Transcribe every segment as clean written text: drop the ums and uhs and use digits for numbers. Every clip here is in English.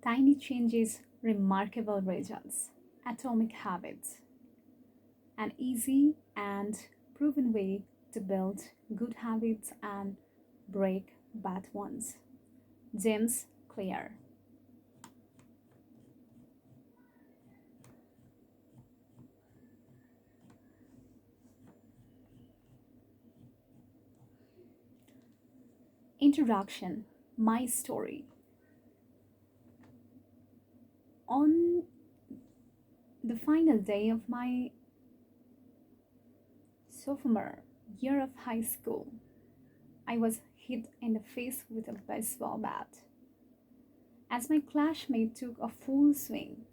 Tiny changes, remarkable results. Atomic habits. An easy and proven way to build good habits and break bad ones. James Clear. Introduction. My story. On the final day of my sophomore year of high school, I was hit in the face with a baseball bat. As my classmate took a full swing,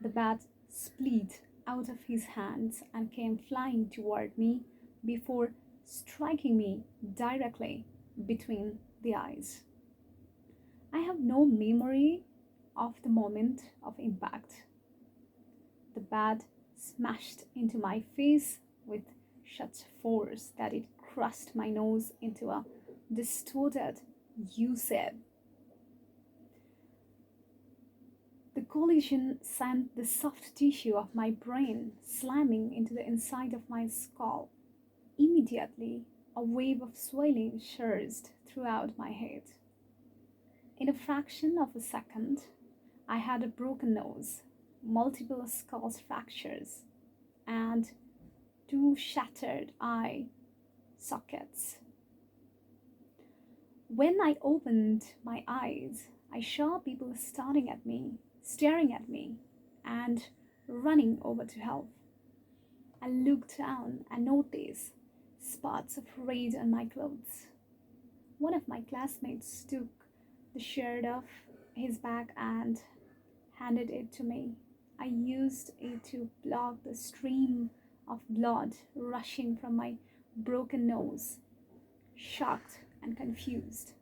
the bat split out of his hands and came flying toward me before striking me directly between the eyes. I have no memory of the moment of impact. The bat smashed into my face with such force that it crushed my nose into a distorted U shape. The collision sent the soft tissue of my brain slamming into the inside of my skull. Immediately, a wave of swelling surged throughout my head. In a fraction of a second, I had a broken nose, multiple skull fractures, and two shattered eye sockets. When I opened my eyes, I saw people staring at me, and running over to help. I looked down and noticed spots of red on my clothes. One of my classmates took the shirt off his back and handed it to me. I used it to block the stream of blood rushing from my broken nose. Shocked and confused,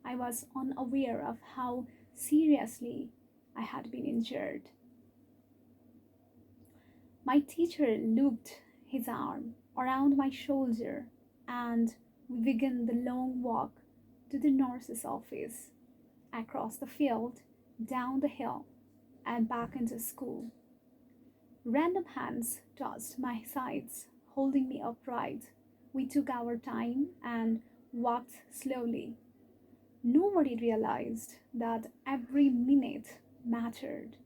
I was unaware of how seriously I had been injured. My teacher looped his arm around my shoulder and we began the long walk to the nurse's office, across the field, down the hill, and back into school. Random hands touched my sides, holding me upright. We took our time and walked slowly. Nobody realized that every minute mattered.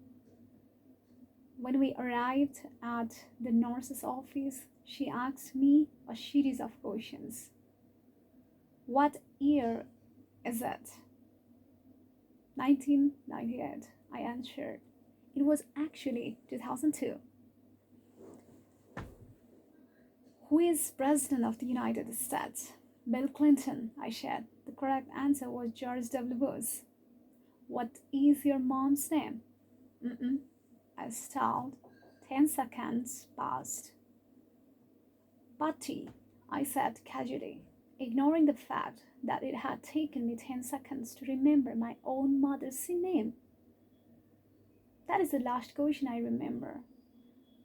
When we arrived at the nurse's office, she asked me a series of questions. What year is it? 1998, I answered. It was actually 2002. Who is President of the United States? Bill Clinton, I said. The correct answer was George W. Bush. What is your mom's name? Mm-mm. I stalled. 10 seconds passed. Patty, I said casually, ignoring the fact that it had taken me 10 seconds to remember my own mother's name. That is the last question I remember.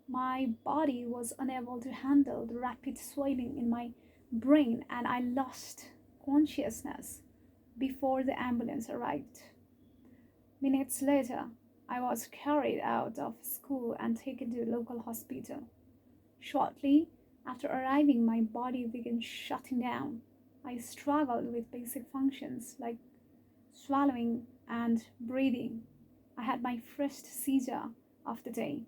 My body was unable to handle the rapid swelling in my brain and I lost consciousness before the ambulance arrived. Minutes later, I was carried out of school and taken to the local hospital. Shortly after arriving, my body began shutting down. I struggled with basic functions like swallowing and breathing. I had my first seizure of the day.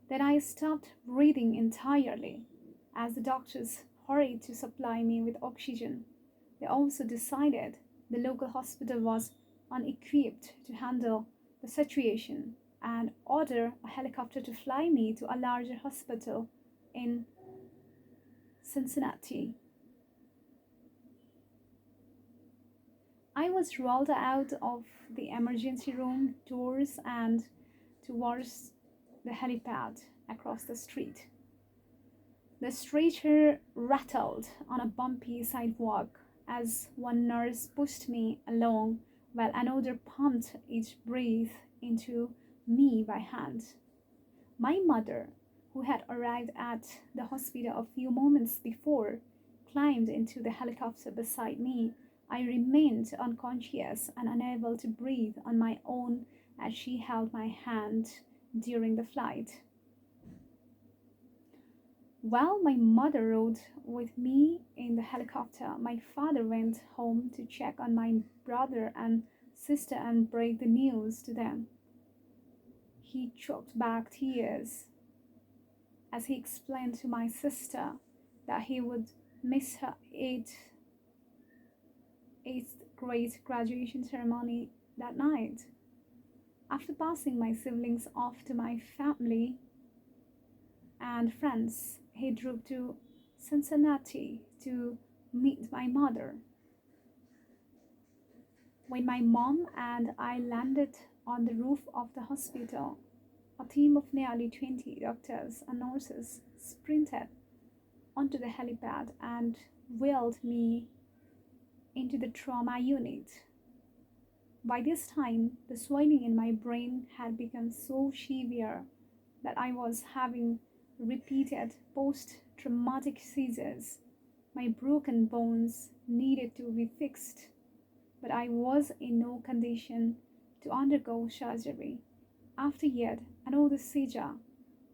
Then I stopped breathing entirely as the doctors hurried to supply me with oxygen. They also decided the local hospital was unequipped to handle the situation and ordered a helicopter to fly me to a larger hospital in Cincinnati. I was rolled out of the emergency room doors and towards the helipad across the street. The stretcher rattled on a bumpy sidewalk as one nurse pushed me along while another pumped each breath into me by hand. My mother, who had arrived at the hospital a few moments before, climbed into the helicopter beside me I remained unconscious and unable to breathe on my own as she held my hand during the flight. While my mother rode with me in the helicopter, my father went home to check on my brother and sister and break the news to them. He choked back tears as he explained to my sister that he would miss her eighth grade graduation ceremony that night. After passing my siblings off to my family and friends, he drove to Cincinnati to meet my mother. When my mom and I landed on the roof of the hospital, a team of nearly 20 doctors and nurses sprinted onto the helipad and wheeled me into the trauma unit. By this time, the swelling in my brain had become so severe that I was having repeated post traumatic seizures. My broken bones needed to be fixed, but I was in no condition to undergo surgery. After yet another seizure,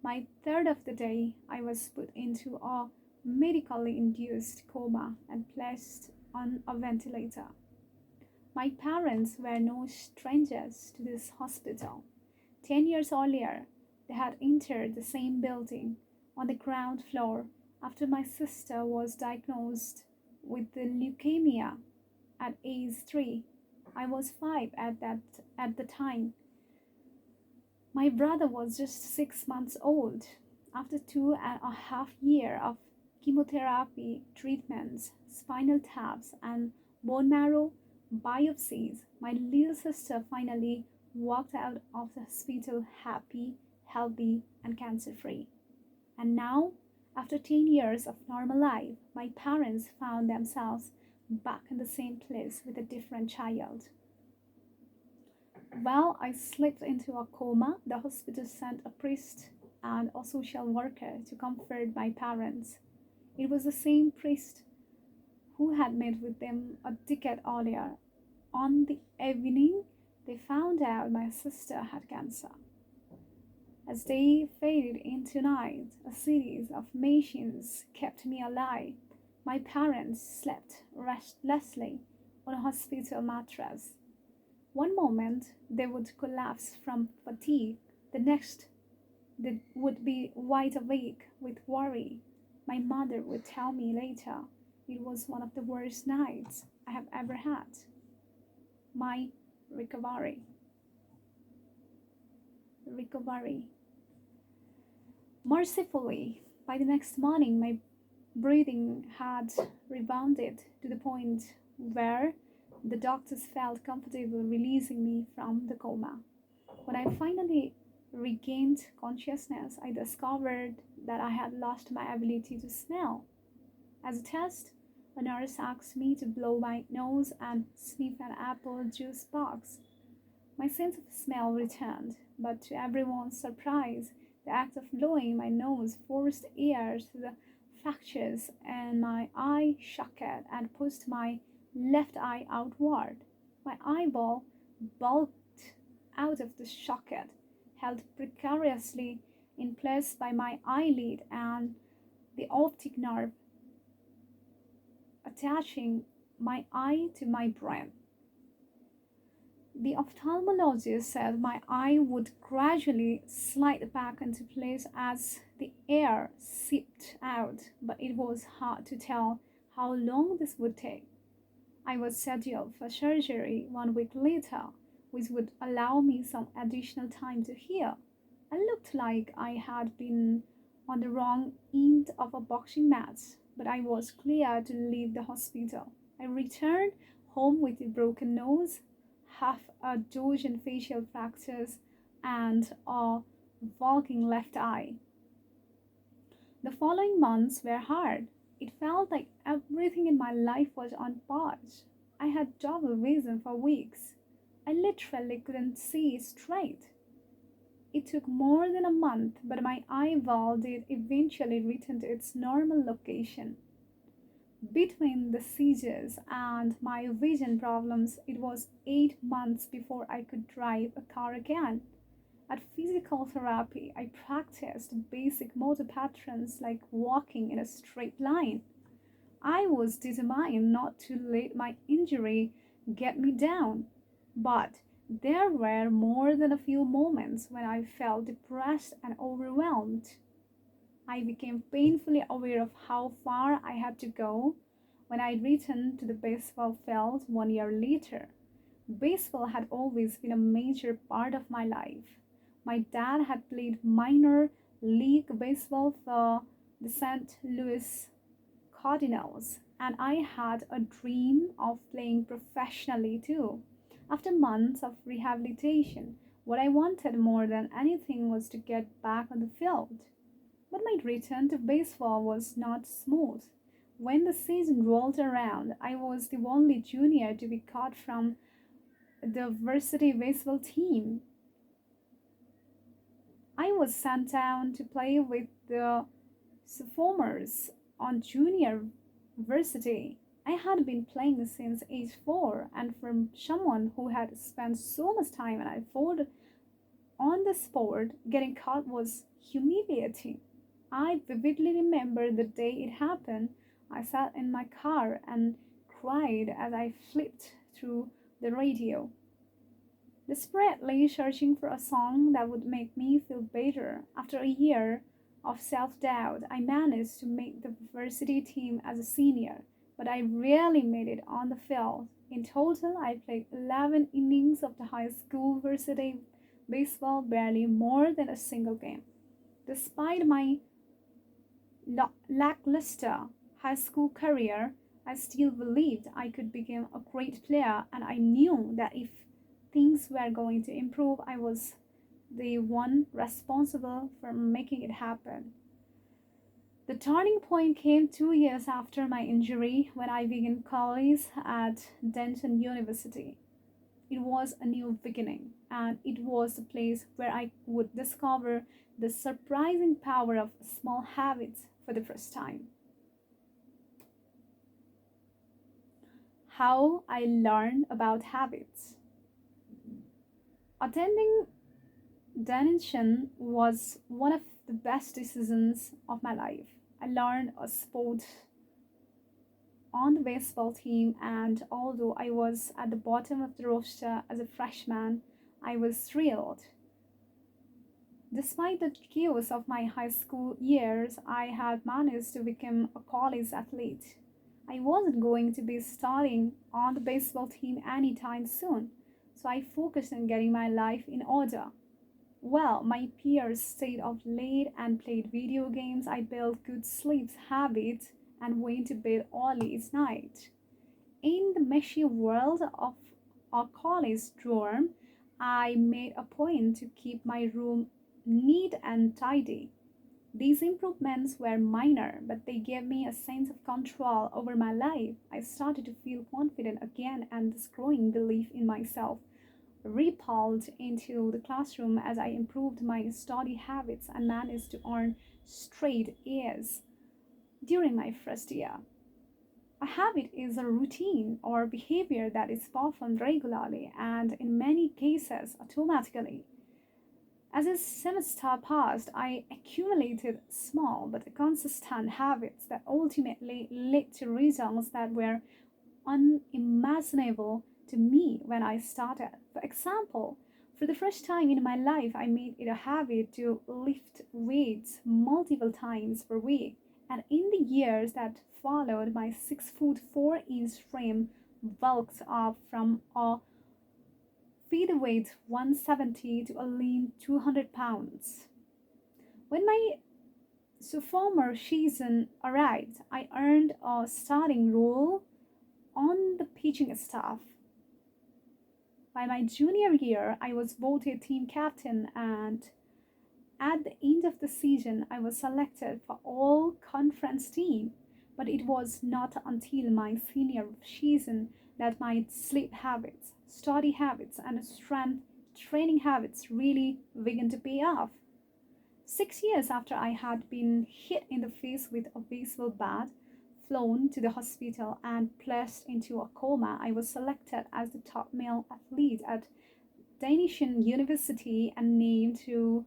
my third of the day, I was put into a medically induced coma and placed on a ventilator. My parents were no strangers to this hospital. 10 years earlier, they had entered the same building on the ground floor after my sister was diagnosed with the leukemia at age 3. I was 5 at the time. My brother was just 6 months old. After 2.5 years of chemotherapy treatments, spinal taps, and bone marrow biopsies, my little sister finally walked out of the hospital happy, healthy, and cancer free. And now, after 10 years of normal life, my parents found themselves back in the same place with a different child. While I slipped into a coma, the hospital sent a priest and a social worker to comfort my parents. It was the same priest who had met with them a decade earlier. On the evening they found out my sister had cancer. As day faded into night, a series of machines kept me alive. My parents slept restlessly on a hospital mattress. One moment they would collapse from fatigue, the next they would be wide awake with worry. My mother would tell me later it was one of the worst nights I have ever had. My recovery. Recovery. Mercifully, by the next morning, my breathing had rebounded to the point where the doctors felt comfortable releasing me from the coma. When I finally regained consciousness, I discovered that I had lost my ability to smell. As a test, a nurse asked me to blow my nose and sniff an apple juice box. My sense of smell returned, but to everyone's surprise, the act of blowing my nose forced air through the fractures in my eye socket and pushed my left eye outward. My eyeball bulged out of the socket, held precariously in place by my eyelid and the optic nerve attaching my eye to my brain. The ophthalmologist said my eye would gradually slide back into place as the air seeped out, but it was hard to tell how long this would take. I was scheduled for surgery 1 week later, which would allow me some additional time to heal. I looked like I had been on the wrong end of a boxing match, but I was clear to leave the hospital. I returned home with a broken nose, half a dozen facial fractures, and a walking left eye. The following months were hard. It felt like everything in my life was on pause. I had double vision for weeks. I literally couldn't see straight. It took more than a month, but my eyeball did eventually return to its normal location. Between the seizures and my vision problems, it was 8 months before I could drive a car again. At physical therapy, I practiced basic motor patterns like walking in a straight line. I was determined not to let my injury get me down. But there were more than a few moments when I felt depressed and overwhelmed. I became painfully aware of how far I had to go when I returned to the baseball field 1 year later. Baseball had always been a major part of my life. My dad had played minor league baseball for the St. Louis Cardinals, and I had a dream of playing professionally too. After months of rehabilitation, what I wanted more than anything was to get back on the field. But my return to baseball was not smooth. When the season rolled around, I was the only junior to be cut from the varsity baseball team. I was sent down to play with the sophomores on junior varsity. I had been playing since age 4, and from someone who had spent so much time and effort on the sport, getting caught was humiliating. I vividly remember the day it happened. I sat in my car and cried as I flipped through the radio, desperately searching for a song that would make me feel better. After a year of self doubt, I managed to make the varsity team as a senior, but I rarely made it on the field. In total, I played 11 innings of the high school varsity baseball, barely more than a single game. Despite my lackluster high school career, I still believed I could become a great player, and I knew that if things were going to improve, I was the one responsible for making it happen. The turning point came 2 years after my injury when I began college at Denton University. It was a new beginning, and it was the place where I would discover the surprising power of small habits for the first time. How I learned about habits. Attending Denison was one of the best decisions of my life. I learned a sport on the baseball team, and although I was at the bottom of the roster as a freshman, I was thrilled. Despite the chaos of my high school years, I had managed to become a college athlete. I wasn't going to be starting on the baseball team anytime soon, so I focused on getting my life in order. Well, my peers stayed up late and played video games. I built good sleep habits and went to bed early each night. In the messy world of a college dorm, I made a point to keep my room neat and tidy. These improvements were minor, but they gave me a sense of control over my life. I started to feel confident again, and this growing belief in myself rippled into the classroom as I improved my study habits and managed to earn straight A's during my first year. A habit is a routine or behavior that is performed regularly and, in many cases, automatically. As the semester passed, I accumulated small but consistent habits that ultimately led to results that were unimaginable to me when I started. For example, for the first time in my life, I made it a habit to lift weights multiple times per week. And in the years that followed, my 6 foot 4 inch frame bulked up from a featherweight 170 to a lean 200 pounds. When my sophomore season arrived, I earned a starting role on the pitching staff. By my junior year, I was voted team captain, and at the end of the season, I was selected for all conference team. But it was not until my senior season that my sleep habits, study habits, and strength training habits really began to pay off. 6 years after I had been hit in the face with a baseball bat, flown to the hospital and placed into a coma, I was selected as the top male athlete at Danish University and named to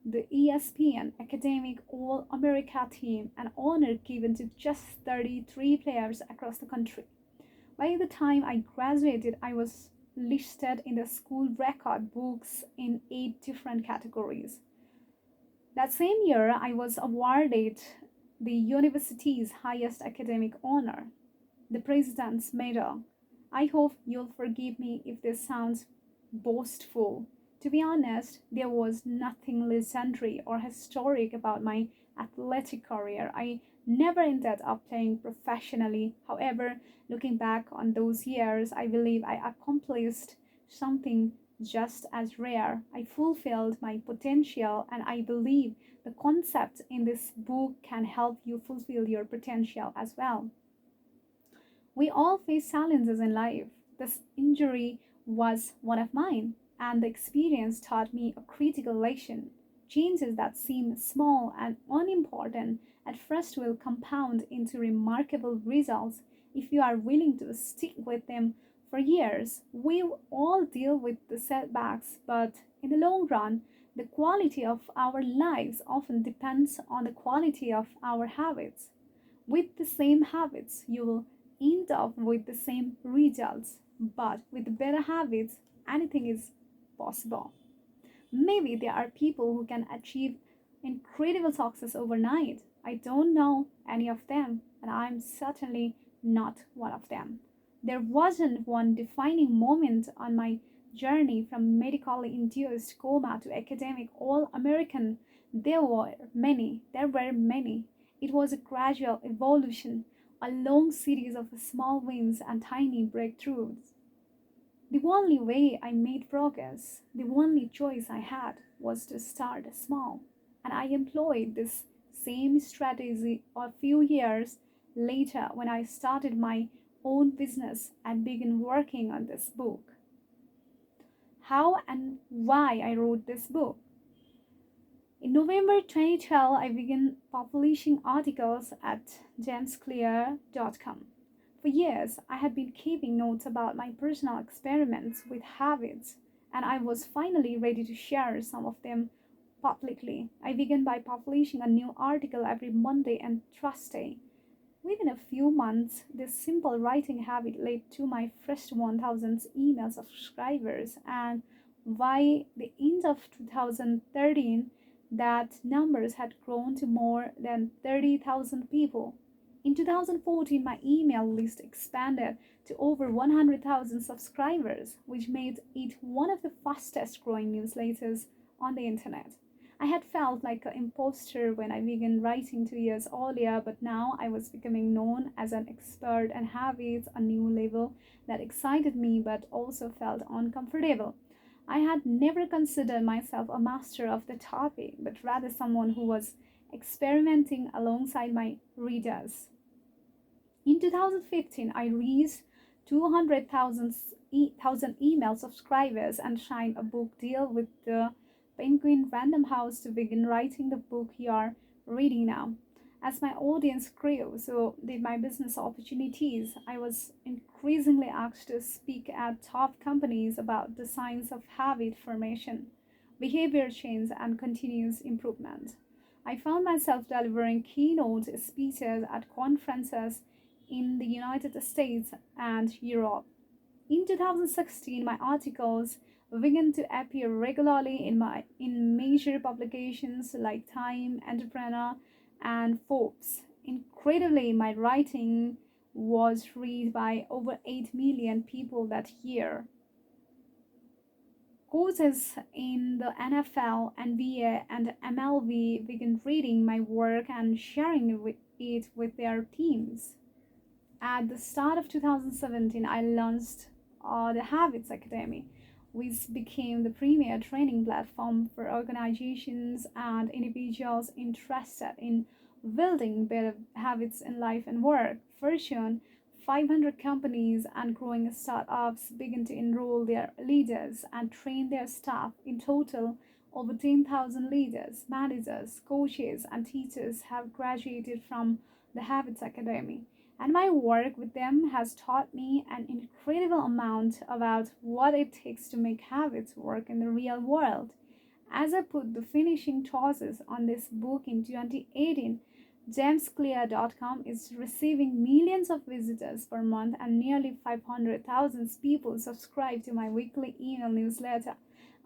the ESPN Academic All America team, an honor given to just 33 players across the country. By the time I graduated, I was listed in the school record books in 8 different categories. That same year, I was awarded the university's highest academic honor, the President's Medal. I hope you'll forgive me if this sounds boastful. To be honest, there was nothing legendary or historic about my athletic career. I never ended up playing professionally. However, looking back on those years, I believe I accomplished something just as rare. I fulfilled my potential, and I believe the concept in this book can help you fulfill your potential as well. We all face challenges in life. This injury was one of mine, and the experience taught me a critical lesson. Changes that seem small and unimportant at first will compound into remarkable results if you are willing to stick with them for years. We all deal with the setbacks, but in the long run, the quality of our lives often depends on the quality of our habits. With the same habits, you will end up with the same results, but with better habits, anything is possible. Maybe there are people who can achieve incredible success overnight. I don't know any of them, and I'm certainly not one of them. There wasn't one defining moment on my journey from medically induced coma to academic all American. There were many. It was a gradual evolution, a long series of small wins and tiny breakthroughs. The only way I made progress, the only choice I had, was to start small. And I employed this same strategy a few years later when I started my own business and began working on this book. How and why I wrote this book. In November 2012, I began publishing articles at jamesclear.com. For years, I had been keeping notes about my personal experiments with habits, and I was finally ready to share some of them publicly. I began by publishing a new article every Monday and Thursday. Within a few months, this simple writing habit led to my first 1,000 email subscribers, and by the end of 2013, that numbers had grown to more than 30,000 people. In 2014, my email list expanded to over 100,000 subscribers, which made it one of the fastest growing newsletters on the internet. I had felt like an imposter when I began writing 2 years earlier, but now I was becoming known as an expert in habits, a new level that excited me but also felt uncomfortable. I had never considered myself a master of the topic, but rather someone who was experimenting alongside my readers. In 2015, I reached 200,000 email subscribers and signed a book deal with the Penguin Random House to begin writing the book you are reading now. As my audience grew, so did my business opportunities. I was increasingly asked to speak at top companies about the science of habit formation, behavior change, and continuous improvement. I found myself delivering keynote speeches at conferences in the United States and Europe. In 2016, my articles began to appear regularly in major publications like Time, Entrepreneur, and Forbes. Incredibly, my writing was read by over 8 million people that year. Coaches in the NFL, NBA, and MLB began reading my work and sharing it with their teams. At the start of 2017, I launched the Habits Academy, which became the premier training platform for organizations and individuals interested in building better habits in life and work. Fortune 500 companies and growing startups begin to enroll their leaders and train their staff. In total, over 10,000 leaders, managers, coaches, and teachers have graduated from the Habits Academy. And my work with them has taught me an incredible amount about what it takes to make habits work in the real world. As I put the finishing touches on this book in 2018, JamesClear.com is receiving millions of visitors per month and nearly 500,000 people subscribe to my weekly email newsletter.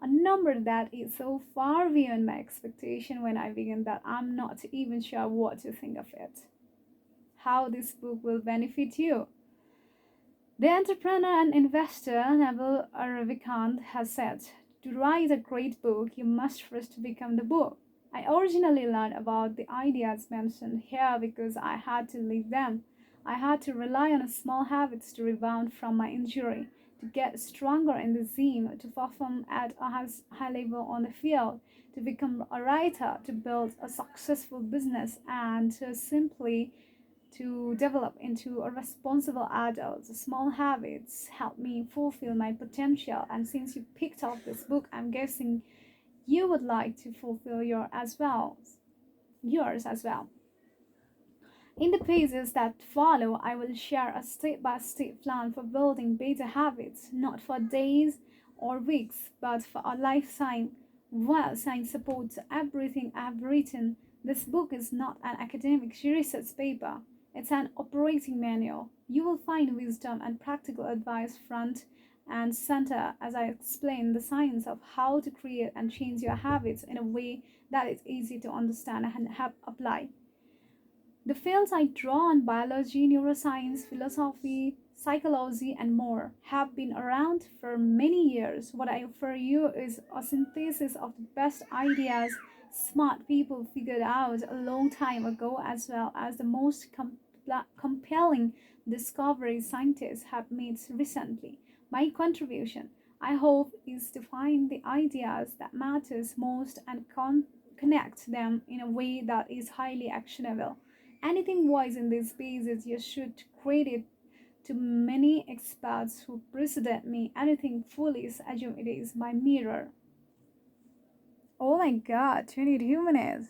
A number that is so far beyond my expectation when I began that I'm not even sure what to think of it. How this book will benefit you. The entrepreneur and investor Naval Ravikant has said, to write a great book, you must first become the book. I originally learned about the ideas mentioned here because I had to live them. I had to rely on small habits to rebound from my injury, to get stronger in the gym, to perform at a high level on the field, to become a writer, to build a successful business, and to simply to develop into a responsible adult. The small habits help me fulfill my potential. And since you picked up this book, I'm guessing you would like to fulfill yours as well. In the pages that follow, I will share a step-by-step plan for building better habits, not for days or weeks, but for a lifetime. While science supports everything I've written, this book is not an academic research paper. It's an operating manual. You will find wisdom and practical advice front and center as I explain the science of how to create and change your habits in a way that is easy to understand and help apply. The fields I draw on biology, neuroscience, philosophy, psychology, and more have been around for many years. What I offer you is a synthesis of the best ideas smart people figured out a long time ago, as well as the most compelling discoveries scientists have made recently. My contribution, I hope, is to find the ideas that matters most and connect them in a way that is highly actionable. Anything wise in these spaces, you should credit to many experts who preceded me. Anything foolish, assume it is my mirror. Oh my god, 22 minutes.